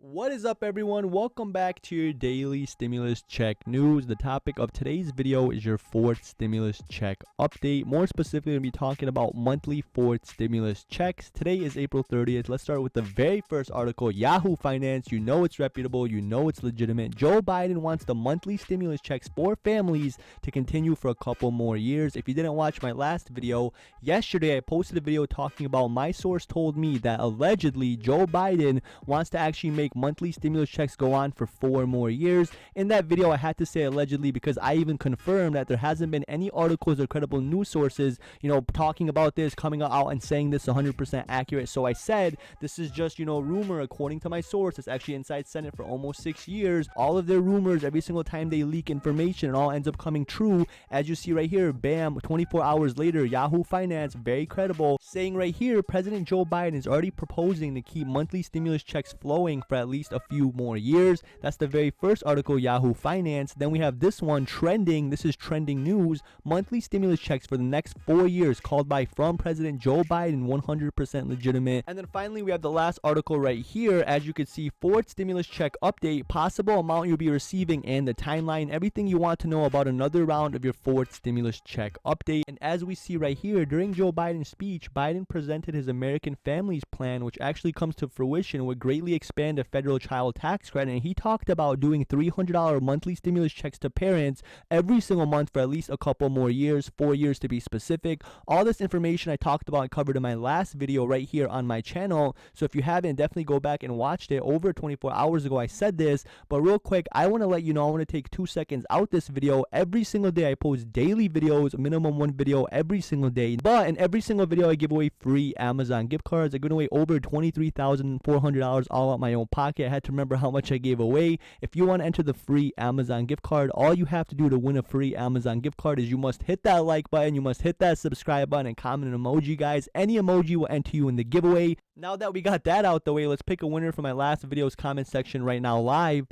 What is up, everyone? Welcome back to your daily stimulus check news. The topic of today's video is your fourth stimulus check update. More specifically, we're going to be talking about monthly fourth stimulus checks. Today is April 30th. Let's start with the very first article. Yahoo Finance, you know it's reputable, you know it's legitimate. Joe Biden wants the monthly stimulus checks for families to continue for a couple more years. If you didn't watch my last video, yesterday I posted a video talking about my source told me that allegedly Joe Biden wants to actually make monthly stimulus checks go on for 4 more years. In that video, I had to say allegedly because I even confirmed that there hasn't been any articles or credible news sources, talking about this, coming out and saying this 100% accurate. So I said this is just, rumor according to my source. It's actually inside Senate for almost 6 years. All of their rumors, every single time they leak information, it all ends up coming true. As you see right here, bam, 24 hours later, Yahoo Finance, very credible, saying right here, President Joe Biden is already proposing to keep monthly stimulus checks flowing for at least a few more years. That's the very first article, Yahoo Finance. Then we have this one trending. This is trending news. Monthly stimulus checks for the next 4 years called by from President Joe Biden, 100% legitimate. And then finally, we have the last article right here. As you can see, fourth stimulus check update, possible amount you'll be receiving and the timeline, everything you want to know about another round of your fourth stimulus check update. And as we see right here, during Joe Biden's speech, Biden presented his American Families Plan, which actually comes to fruition, would greatly expand the federal child tax credit. And he talked about doing $300 monthly stimulus checks to parents every single month for at least a couple more years, 4 years to be specific. All this information I talked about and covered in my last video right here on my channel. So if you haven't, definitely go back and watched it. Over 24 hours ago I said this, but real quick, I want to let you know, I want to take 2 seconds out this video. Every single day I post daily videos, minimum 1 video every single day. But in every single video I give away free Amazon gift cards. I give away over $23,400 all out my own pocket. I had to remember how much I gave away. If you want to enter the free Amazon gift card, all you have to do to win a free Amazon gift card is you must hit that like button, you must hit that subscribe button, and comment an emoji, guys. Any emoji will enter you in the giveaway. Now that we got that out the way, let's pick a winner for my last video's comment section right now live.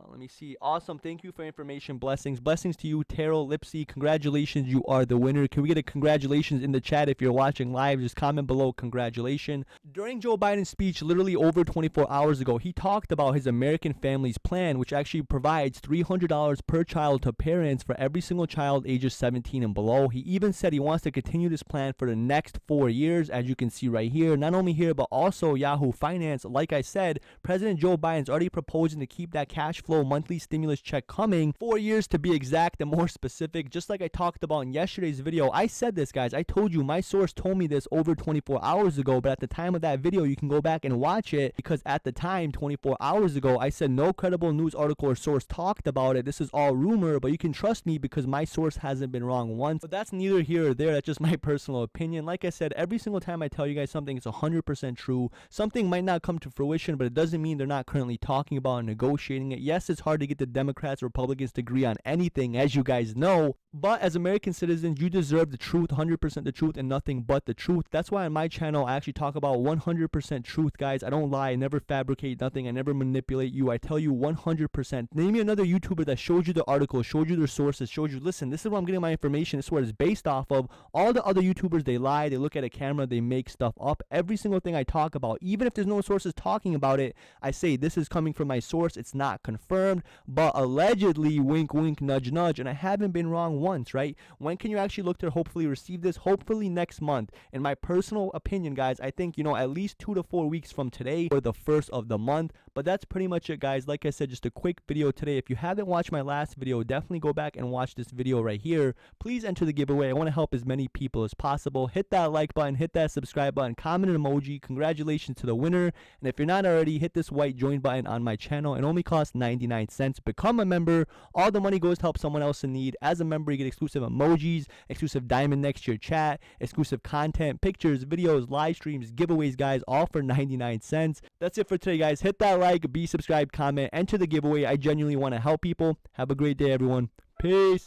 Let me see. Awesome. Thank you for information. Blessings to you, Terrell Lipsy. Congratulations, you are the winner. Can we get a congratulations in the chat? If you're watching live, just comment below congratulations. During Joe Biden's speech literally over 24 hours ago, he talked about his American Families Plan, which actually provides $300 per child to parents for every single child ages 17 and below. He even said he wants to continue this plan for the next 4 years, as you can see right here. Not only here, but also Yahoo Finance. Like I said, President Joe Biden's already proposing to keep that cash flow monthly stimulus check coming 4 years to be exact and more specific. Just like I talked about in yesterday's video, I said this, guys. I told you, my source told me this over 24 hours ago, but at the time of that video, you can go back and watch it, because at the time, 24 hours ago, I said no credible news article or source talked about it. This is all rumor, but you can trust me because my source hasn't been wrong once. But that's neither here or there. That's just my personal opinion. Like I said, every single time I tell you guys something, it's 100% true. Something might not come to fruition, but it doesn't mean they're not currently talking about and negotiating it. Yes, it's hard to get the Democrats or Republicans to agree on anything, as you guys know. But as American citizens, you deserve the truth, 100% the truth, and nothing but the truth. That's why on my channel, I actually talk about 100% truth, guys. I don't lie. I never fabricate nothing. I never manipulate you. I tell you 100%. Name me another YouTuber that showed you the article, showed you their sources, showed you, listen, this is where I'm getting my information. This is what it's based off of. All the other YouTubers, they lie. They look at a camera. They make stuff up. Every single thing I talk about, even if there's no sources talking about it, I say this is coming from my source. It's not confirmed, but allegedly, wink, wink, nudge, nudge, and I haven't been wrong once, right? When can you actually look to hopefully receive this? Hopefully next month. In my personal opinion, guys, I think, at least 2 to 4 weeks from today or the first of the month. But that's pretty much it, guys. Like I said, just a quick video today. If you haven't watched my last video, definitely go back and watch this video right here. Please enter the giveaway. I want to help as many people as possible. Hit that like button, hit that subscribe button, comment an emoji. Congratulations to the winner. And if you're not already, hit this white join button on my channel. It only costs 99 cents. Become a member. All the money goes to help someone else in need. As a member, you get exclusive emojis, exclusive diamond next to your chat, exclusive content, pictures, videos, live streams, giveaways, guys, all for 99 cents. That's it for today, guys. Hit that like, be subscribed, comment, enter the giveaway. I genuinely want to help people. Have a great day, everyone. Peace.